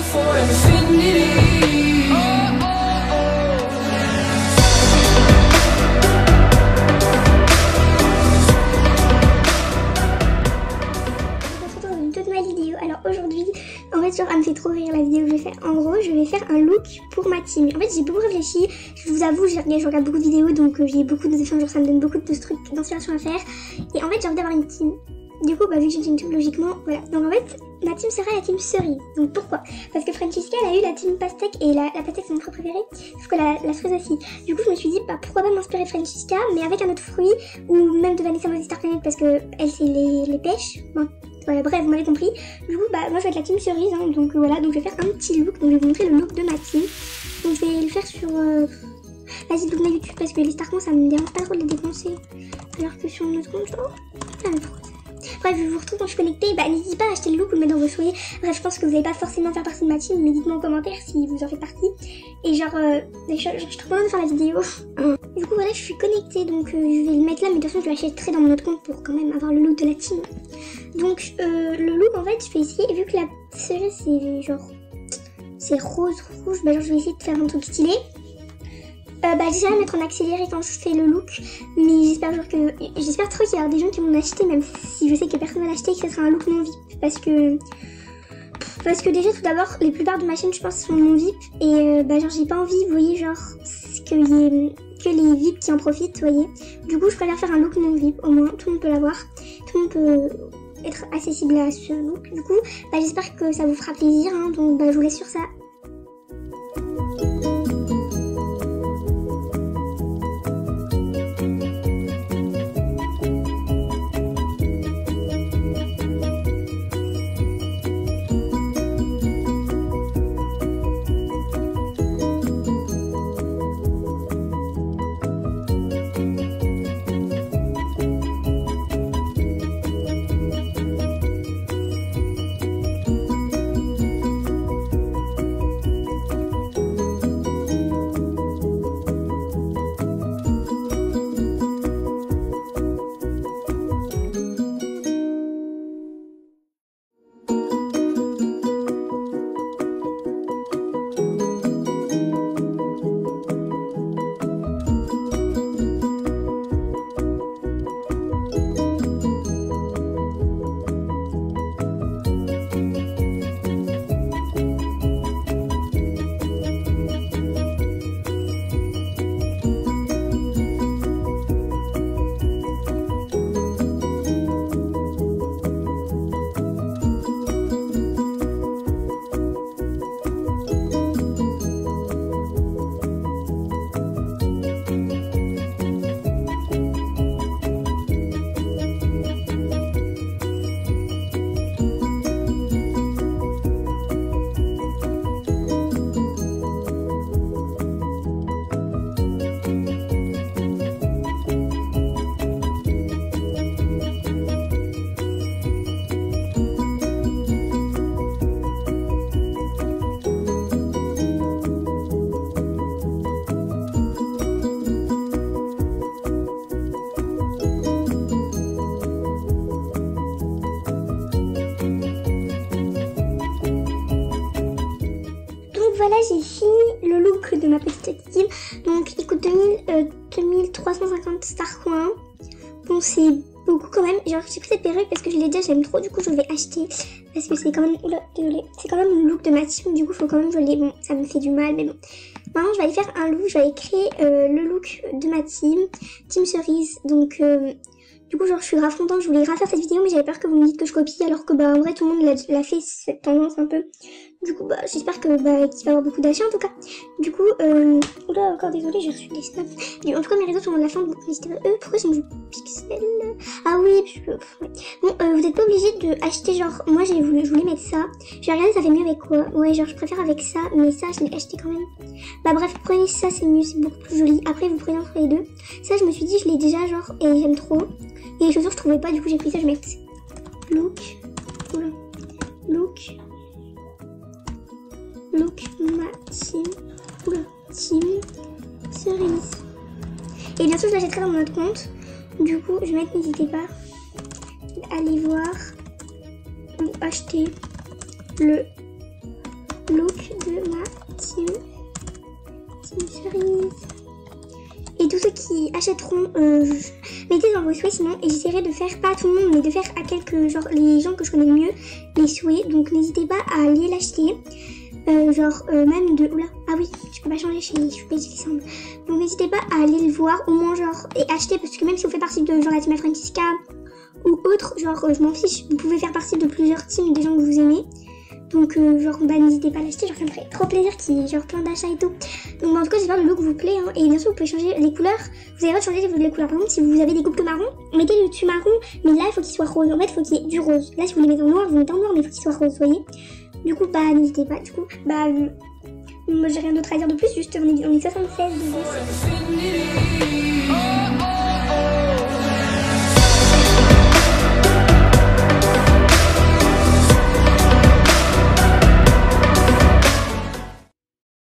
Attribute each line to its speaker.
Speaker 1: For infinity.
Speaker 2: Une toute nouvelle vidéo. Alors aujourd'hui, en fait, genre, elle me fait trop rire la vidéo que je vais faire. En gros, je vais faire un look pour ma team. En fait, j'ai beaucoup réfléchi. Je vous avoue, je regarde beaucoup de vidéos, donc j'ai beaucoup de enfin, genre, ça me donne beaucoup de trucs d'inspiration à faire. Et en fait, j'ai envie d'avoir une team. Du coup, vu que j'ai une team, logiquement, voilà. Donc en fait, ma team sera la team cerise. Donc pourquoi? Parce que Francesca, elle a eu la team pastèque et la pastèque c'est mon fruit préféré, sauf que la cerise aussi. Du coup, je me suis dit, pourquoi pas m'inspirer de Francesca, mais avec un autre fruit, ou même de Vanessa Moses Star Planet, parce que elle c'est les pêches. Bon, voilà, bref, vous m'avez compris. Du coup, moi je vais être la team cerise, hein, donc voilà, donc je vais faire un petit look. Donc je vais vous montrer le look de ma team. Donc je vais le faire sur vas-y, look de YouTube, parce que les Starcons ça me dérange pas trop de les dépenser. Alors que sur notre compte, ça me frotte. Bref, je vous retrouve quand je suis connectée. N'hésitez pas à acheter le look ou le mettre dans vos souhaits. Bref, je pense que vous n'allez pas forcément faire partie de ma team, mais dites-moi en commentaire si vous en faites partie. Et genre, je suis trop contente de faire la vidéo. Du coup, voilà, je suis connectée, donc je vais le mettre là, mais de toute façon, je l'achèterai dans mon autre compte pour quand même avoir le look de la team. Donc, le look, en fait, je vais essayer, vu que la cerise, c'est genre, c'est rose, rouge, genre, je vais essayer de faire un truc stylé. J'essaierai de mettre en accéléré quand je fais le look, mais j'espère trop qu'il y aura des gens qui vont l'acheter, même si je sais que personne va l'acheter, que ce sera un look non VIP, parce que déjà tout d'abord la plupart de ma chaîne je pense sont non VIP et genre j'ai pas envie, vous voyez, genre qu'il y ait que les VIP qui en profitent, vous voyez. Du coup je préfère faire un look non VIP, au moins tout le monde peut l'avoir, tout le monde peut être accessible à ce look. Du coup j'espère que ça vous fera plaisir, hein, donc je vous laisse sur ça. Voilà, j'ai fini le look de ma petite team. Donc il coûte 2350 Starcoins. Bon, c'est beaucoup quand même. Genre j'ai pris cette perruque parce que je l'ai déjà, j'aime trop, du coup je vais acheter. Parce que c'est quand même, oula, désolé, c'est quand même le look de ma team, du coup faut quand même que je l'ai. Bon, ça me fait du mal, mais bon. Maintenant je vais aller faire un look, je vais aller créer le look de ma team cerise. Donc du coup genre je suis grave contente, je voulais grave faire cette vidéo, mais j'avais peur que vous me dites que je copie, alors que en vrai tout le monde l'a fait, cette tendance un peu. Du coup j'espère que qu'il va y avoir beaucoup d'achats en tout cas. Du coup oula, encore désolé, j'ai reçu des snaps. En tout cas mes réseaux sont en la fin, donc n'hésitez pas. Pourquoi j'ai du pixel? Ah oui, parce que bon, vous n'êtes pas obligé de acheter, genre moi je voulais mettre ça. J'ai regardé, ça fait mieux avec quoi? Ouais, genre je préfère avec ça, mais ça je l'ai acheté quand même. Bref, prenez ça, c'est mieux, c'est beaucoup plus joli. Après vous prenez entre les deux. Ça je me suis dit, je l'ai déjà genre et j'aime trop. Et les chaussures je trouvais pas, du coup j'ai pris ça, je vais mettre look, oula, look ma team, oula, team cerise. Et bien sûr je l'achèterai dans mon autre compte. Du coup je vais mettre, n'hésitez pas à aller voir ou acheter le achèteront, mettez dans vos souhaits sinon, et j'essaierai de faire, pas à tout le monde, mais de faire à quelques, genre les gens que je connais le mieux, les souhaits, donc n'hésitez pas à aller l'acheter. Même de... Oula, ah oui, je peux pas changer chez Descendre. Donc n'hésitez pas à aller le voir, au moins genre, et acheter, parce que même si vous faites partie de genre la team Francisca ou autre, genre je m'en fiche, vous pouvez faire partie de plusieurs teams des gens que vous aimez. Donc n'hésitez pas à l'acheter, genre ça me ferait trop plaisir qu'il y ait genre plein d'achats et tout. Donc en tout cas j'espère que le look vous plaît, hein. Et bien sûr vous pouvez changer les couleurs, vous avez le droit de changer les couleurs. Par exemple si vous avez des coupes que marron, mettez le dessus marron, mais là il faut qu'il soit rose, en fait il faut qu'il y ait du rose. Là si vous les mettez en noir, vous mettez en noir, mais il faut qu'il soit rose, vous voyez. Du coup n'hésitez pas, moi j'ai rien d'autre à dire de plus, juste on est 76 de